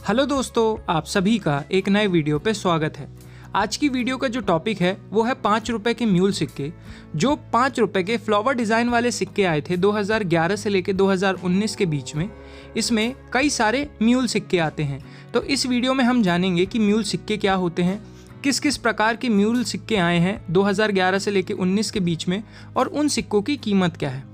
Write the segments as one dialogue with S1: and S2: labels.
S1: Hello दोस्तों, आप सभी का एक नए वीडियो पे स्वागत है। आज की वीडियो का जो टॉपिक है वो है 5 रुपए के म्यूल सिक्के। जो 5 रुपए के फ्लावर डिज़ाइन वाले सिक्के आए थे 2011 से लेके 2019 के बीच में, इसमें कई सारे म्यूल सिक्के आते हैं। तो इस वीडियो में हम जानेंगे कि म्यूल सिक्के क्या होते हैं, किस किस प्रकार के म्यूल सिक्के आए हैं 2011 से लेके 19 के बीच में, और उन सिक्कों की कीमत क्या है।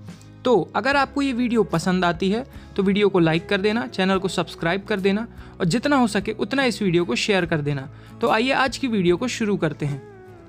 S1: तो अगर आपको ये वीडियो पसंद आती है तो वीडियो को लाइक कर देना, चैनल को सब्सक्राइब कर देना और जितना हो सके उतना इस वीडियो को शेयर कर देना। तो आइए आज की वीडियो को शुरू करते हैं।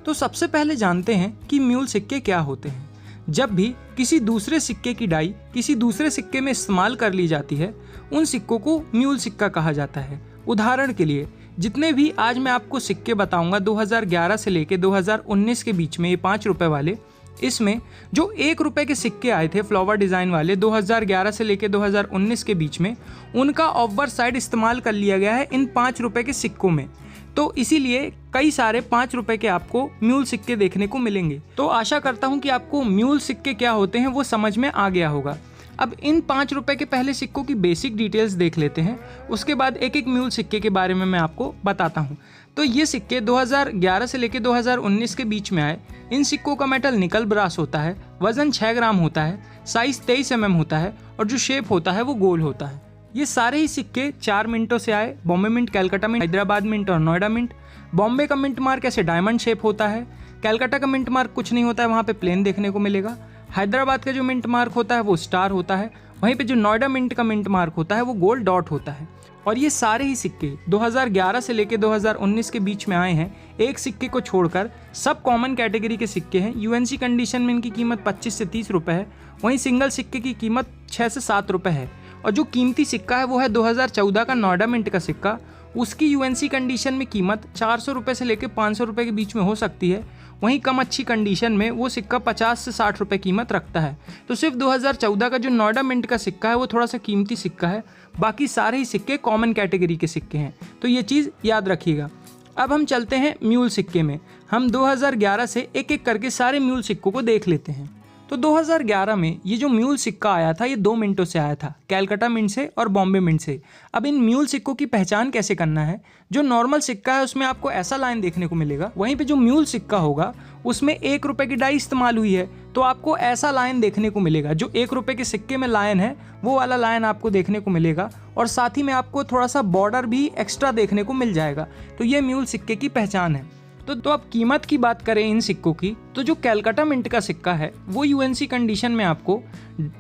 S1: तो सबसे पहले जानते हैं कि म्यूल सिक्के क्या होते हैं। जब भी किसी दूसरे सिक्के की डाई किसी दूसरे सिक्के में इस्तेमाल कर ली जाती है, उन सिक्कों को म्यूल सिक्का कहा जाता है। उदाहरण के लिए जितने भी आज मैं आपको सिक्के बताऊंगा 2011 से लेके 2019 के बीच में, ये 5 रुपए वाले, इसमें जो 1 रुपए के सिक्के आए थे फ्लावर डिज़ाइन वाले 2011 से लेके 2019 के बीच में, उनका ऑब्वर साइड इस्तेमाल कर लिया गया है इन 5 रुपए के सिक्कों में। तो इसीलिए कई सारे 5 रुपए के आपको म्यूल सिक्के देखने को मिलेंगे। तो आशा करता हूं कि आपको म्यूल सिक्के क्या होते हैं वो समझ में आ गया होगा। अब इन 5 रुपए के पहले सिक्कों की बेसिक डिटेल्स देख लेते हैं, उसके बाद एक एक म्यूल सिक्के के बारे में मैं आपको बताता हूँ। तो ये सिक्के 2011 से लेकर 2019 के बीच में आए। इन सिक्कों का मेटल निकल ब्रास होता है, वजन 6 ग्राम होता है, साइज 23 mm होता है और जो शेप होता है वो गोल होता है। ये सारे ही सिक्के 4 मिंटों से आए, Bombay mint, Calcutta mint, Hyderabad mint और नोएडा मिंट। बॉम्बे का मिंट मार्क ऐसे डायमंड शेप होता है, कलकत्ता का मिंट मार्क कुछ नहीं होता है, वहाँ पे प्लेन देखने को मिलेगा। हैदराबाद का जो मिंट मार्क होता है वो स्टार होता है, वहीं पे जो नोएडा मिंट का मिंट मार्क होता है वो गोल्ड डॉट होता है। और ये सारे ही सिक्के 2011 से लेके 2019 के बीच में आए हैं। एक सिक्के को छोड़कर सब कॉमन कैटेगरी के सिक्के हैं। यूएनसी कंडीशन में इनकी कीमत 25 से 30 रुपए है, वहीं सिंगल सिक्के की कीमत 6 से 7 रुपए है। और जो कीमती सिक्का है वो है 2014 का नोएडा मिंट का सिक्का। उसकी यूएनसी कंडीशन में कीमत 400 रुपये से लेकर 500 रुपये के बीच में हो सकती है, वहीं कम अच्छी कंडीशन में वो सिक्का 50 से 60 रुपये कीमत रखता है। तो सिर्फ 2014 का जो नोएडा मिंट का सिक्का है वो थोड़ा सा कीमती सिक्का है, बाकी सारे ही सिक्के कॉमन कैटेगरी के सिक्के हैं। तो ये चीज़ याद रखिएगा। अब हम चलते हैं म्यूल सिक्के में। हम 2011 से एक एक करके सारे म्यूल सिक्कों को देख लेते हैं। तो 2011 में ये जो म्यूल सिक्का आया था ये 2 मिंटों से आया था, कलकत्ता मिंट से और बॉम्बे मिंट से। अब इन म्यूल सिक्कों की पहचान कैसे करना है। जो नॉर्मल सिक्का है उसमें आपको ऐसा लाइन देखने को मिलेगा, वहीं पे जो म्यूल सिक्का होगा उसमें 1 रुपए की डाई इस्तेमाल हुई है, तो आपको ऐसा लाइन देखने को मिलेगा। जो 1 रुपए के सिक्के में लाइन है वो वाला लाइन आपको देखने को मिलेगा, और साथ ही में आपको थोड़ा सा बॉर्डर भी एक्स्ट्रा देखने को मिल जाएगा। तो ये म्यूल सिक्के की पहचान है। तो अब कीमत की बात करें इन सिक्कों की, तो जो कलकत्ता मिंट का सिक्का है वो यूएनसी कंडीशन में आपको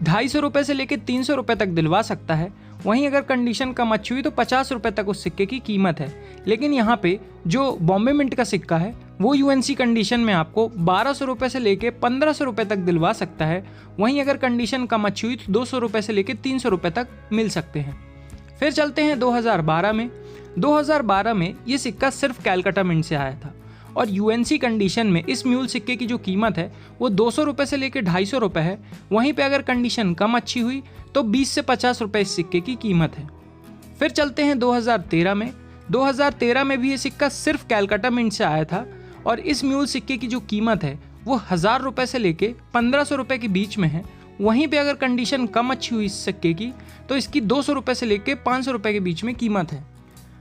S1: 250 रुपये से लेकर 300 रुपये तक दिलवा सकता है। वहीं अगर कंडीशन कम अच्छी हुई तो 50 रुपये तक उस सिक्के की कीमत है। लेकिन यहाँ पे जो बॉम्बे मिंट का सिक्का है वो यूएनसी कंडीशन में आपको 1200 रुपये से लेकर 1500 रुपये तक दिलवा सकता है। वहीं अगर कंडीशन कम अच्छी हुई तो 200 रुपये से लेकर 300 रुपये तक मिल सकते हैं। फिर चलते हैं 2012 में। 2012 में ये सिक्का सिर्फ कलकत्ता मिंट से आया था, और यूएनसी कंडीशन में इस म्यूल सिक्के की जो कीमत है वो 200 रुपये से लेकर 250 रुपये है। वहीं पे अगर कंडीशन कम अच्छी हुई तो 20 से 50 रुपये इस सिक्के की कीमत है। फिर चलते हैं 2013 में। 2013 में भी ये सिक्का सिर्फ कलकत्ता मिंट से आया था, और इस म्यूल सिक्के की जो कीमत है वो 1000 रुपये से लेकर 1500 रुपये के बीच में है। वहीं पे अगर कंडीशन कम अच्छी हुई इस सिक्के की तो इसकी 200 रुपये से लेकर 500 रुपये के बीच में कीमत है।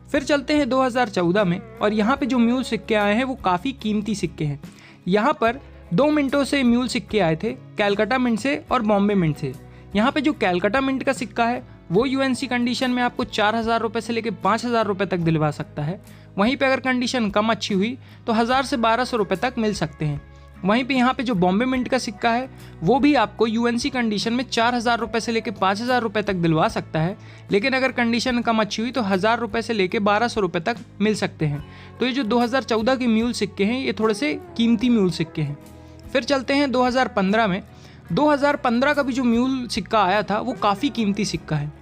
S1: फिर चलते हैं 2014 में, और यहाँ पे जो म्यूल सिक्के आए हैं वो काफ़ी कीमती सिक्के हैं। यहाँ पर 2 मिंटों से म्यूल सिक्के आए थे, कलकत्ता मिंट से और बॉम्बे मिंट से। यहाँ पे जो कलकत्ता मिंट का सिक्का है वो यूएनसी कंडीशन में आपको 4000 रुपये से लेकर 5000 रुपये तक दिलवा सकता है। वहीं पे अगर कंडीशन कम अच्छी हुई तो 1000 से 1200 रुपये तक मिल सकते हैं। वहीं पे यहाँ पे जो बॉम्बे मिंट का सिक्का है वो भी आपको यूएनसी कंडीशन में 4000 रुपये से लेकर 5000 रुपये तक दिलवा सकता है। लेकिन अगर कंडीशन कम अच्छी हुई तो 1000 रुपये से लेकर 1200 रुपये तक मिल सकते हैं। तो ये जो 2014 के म्यूल सिक्के हैं ये थोड़े से कीमती म्यूल सिक्के हैं। फिर चलते हैं 2015 में। 2015 का भी जो म्यूल सिक्का आया था वो काफ़ी कीमती सिक्का है।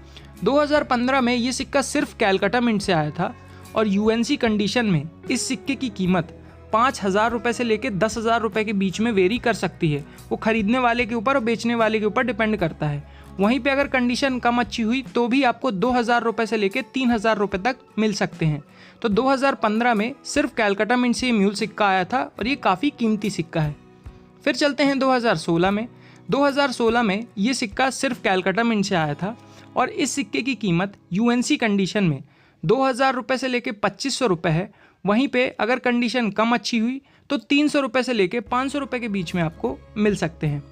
S1: 2015 में ये सिक्का सिर्फ कलकत्ता मिंट से आया था, और यूएनसी कंडीशन में इस सिक्के की कीमत 5000 रुपये से लेकर 10,000 रुपये के बीच में वेरी कर सकती है। वो खरीदने वाले के ऊपर और बेचने वाले के ऊपर डिपेंड करता है। वहीं पे अगर कंडीशन कम अच्छी हुई तो भी आपको 2000 रुपये से लेकर 3000 रुपये तक मिल सकते हैं। तो 2015 में सिर्फ कलकत्ता मिंट से म्यूल सिक्का आया था, और ये काफ़ी कीमती सिक्का है। फिर चलते हैं 2016 में। 2016 में ये सिक्का सिर्फ कलकत्ता मिंट से आया था, और इस सिक्के की कीमत यूएनसी कंडीशन में 2000 रुपये से लेके 2500 रुपये है। वहीं पे अगर कंडीशन कम अच्छी हुई तो 300 रुपये से लेके 500 रुपये के बीच में आपको मिल सकते हैं।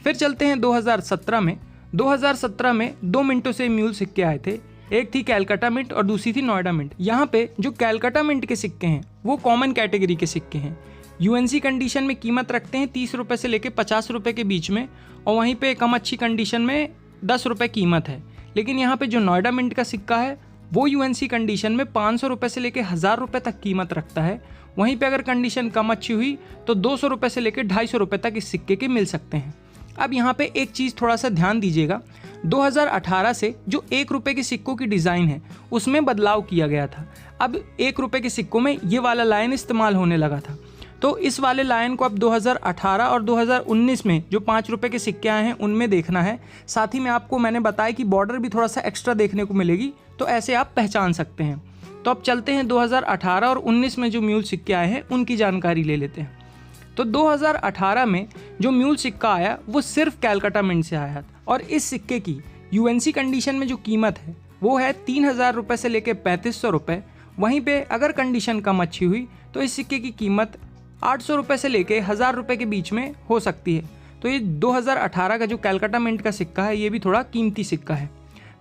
S1: फिर चलते हैं 2017 में। 2017 में 2 मिंटों से म्यूल सिक्के आए थे। एक थी कैलकाटा मिंट और दूसरी थी नोएडा मिंट। यहाँ पे जो कैलकाटा मिंट के सिक्के हैं वो कॉमन कैटेगरी के सिक्के हैं। यूएनसी कंडीशन में कीमत रखते हैं 30 रुपये से लेके 50 रुपये के बीच में, और वहीं पे कम अच्छी कंडीशन में 10 रुपये कीमत है। लेकिन यहाँ पे जो नोएडा मिंट का सिक्का है वो यूएनसी कंडीशन में 500 रुपये से लेके 1000 रुपये तक कीमत रखता है। वहीं पे अगर कंडीशन कम अच्छी हुई तो 200 रुपये से लेके 250 रुपये तक इस सिक्के के मिल सकते हैं। अब यहाँ पे एक चीज़ थोड़ा सा ध्यान दीजिएगा, 2018 से जो 1 रुपये के सिक्कों की डिज़ाइन है उसमें बदलाव किया गया था। अब 1 रुपये के सिक्कों में ये वाला लाइन इस्तेमाल होने लगा था, तो इस वाले लाइन को अब 2018 और 2019 में जो 5 रुपये के सिक्के आए हैं उनमें देखना है। साथ ही में आपको मैंने बताया कि बॉर्डर भी थोड़ा सा एक्स्ट्रा देखने को मिलेगी, तो ऐसे आप पहचान सकते हैं। तो अब चलते हैं 2018 और 19 में जो म्यूल सिक्के आए हैं उनकी जानकारी ले लेते हैं। तो 2018 में जो म्यूल सिक्का आया वो सिर्फ कैलकाटा मिंट से आया था, और इस सिक्के की यूएनसी कंडीशन में जो कीमत है वो है 3000 रुपये से लेके 3500 रुपये। वहीं पे अगर कंडीशन कम अच्छी हुई तो इस सिक्के की कीमत 800 रुपये से लेके 1000 रुपये के बीच में हो सकती है। तो ये 2018 का जो कैलकाटा मिंट का सिक्का है ये भी थोड़ा कीमती सिक्का है।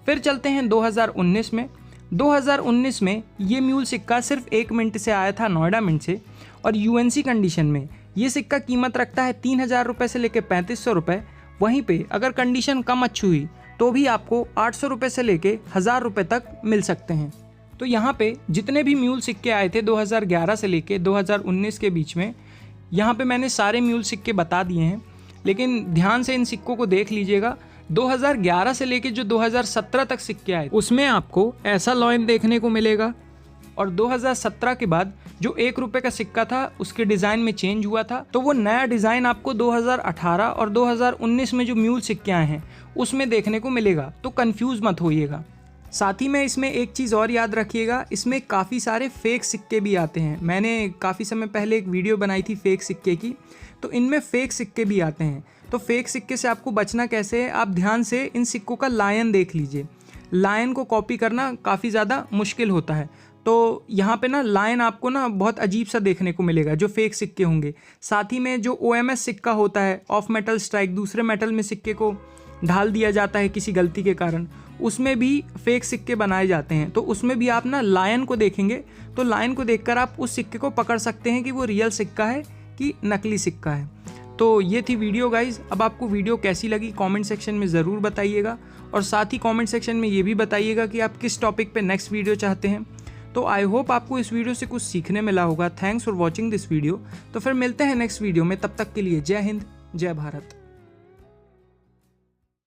S1: फिर चलते हैं 2019 में। 2019 में ये म्यूल सिक्का सिर्फ 1 मिनट से आया था नोएडा मिंट से, और यूएनसी कंडीशन में ये सिक्का कीमत रखता है 3000 रुपये से लेके 3500 रुपये। वहीं पे अगर कंडीशन कम अच्छी हुई तो भी आपको 800 रुपये से लेके 1000 रुपये तक मिल सकते हैं। तो यहाँ पे जितने भी म्यूल सिक्के आए थे 2011 से लेके 2019 के बीच में, यहाँ पे मैंने सारे म्यूल सिक्के बता दिए हैं, लेकिन ध्यान से इन सिक्कों को देख लीजिएगा। 2011 से लेके जो 2017 तक सिक्के आए उसमें आपको ऐसा लॉइन देखने को मिलेगा, और 2017 के बाद जो 1 रुपये का सिक्का था उसके डिज़ाइन में चेंज हुआ था, तो वो नया डिज़ाइन आपको 2018 और 2019 में जो म्यूल सिक्के आए हैं उसमें देखने को मिलेगा। तो कंफ्यूज मत होइएगा। साथ ही में इसमें एक चीज़ और याद रखिएगा, इसमें काफ़ी सारे फेक सिक्के भी आते हैं। मैंने काफ़ी समय पहले एक वीडियो बनाई थी फेक सिक्के की, तो इनमें फेक सिक्के भी आते हैं। तो फेक सिक्के से आपको बचना कैसे है, आप ध्यान से इन सिक्कों का लायन देख लीजिए। लायन को कॉपी करना काफ़ी ज़्यादा मुश्किल होता है, तो यहाँ पे ना लायन आपको ना बहुत अजीब सा देखने को मिलेगा जो फेक सिक्के होंगे। साथ ही में जो OMS सिक्का होता है, ऑफ मेटल स्ट्राइक, दूसरे मेटल में सिक्के को ढाल दिया जाता है किसी गलती के कारण, उसमें भी फेक सिक्के बनाए जाते हैं। तो उसमें भी आप ना लायन को देखेंगे तो लायन को देखकर आप उस सिक्के को पकड़ सकते हैं कि वो रियल सिक्का है कि नकली सिक्का है। तो ये थी वीडियो गाइज। अब आपको वीडियो कैसी लगी कमेंट सेक्शन में ज़रूर बताइएगा, और साथ ही कमेंट सेक्शन में ये भी बताइएगा कि आप किस टॉपिक पे नेक्स्ट वीडियो चाहते हैं। तो आई होप आपको इस वीडियो से कुछ सीखने मिला होगा। Thanks for watching this video. तो फिर मिलते हैं नेक्स्ट वीडियो में, तब तक के लिए जय हिंद, जय भारत।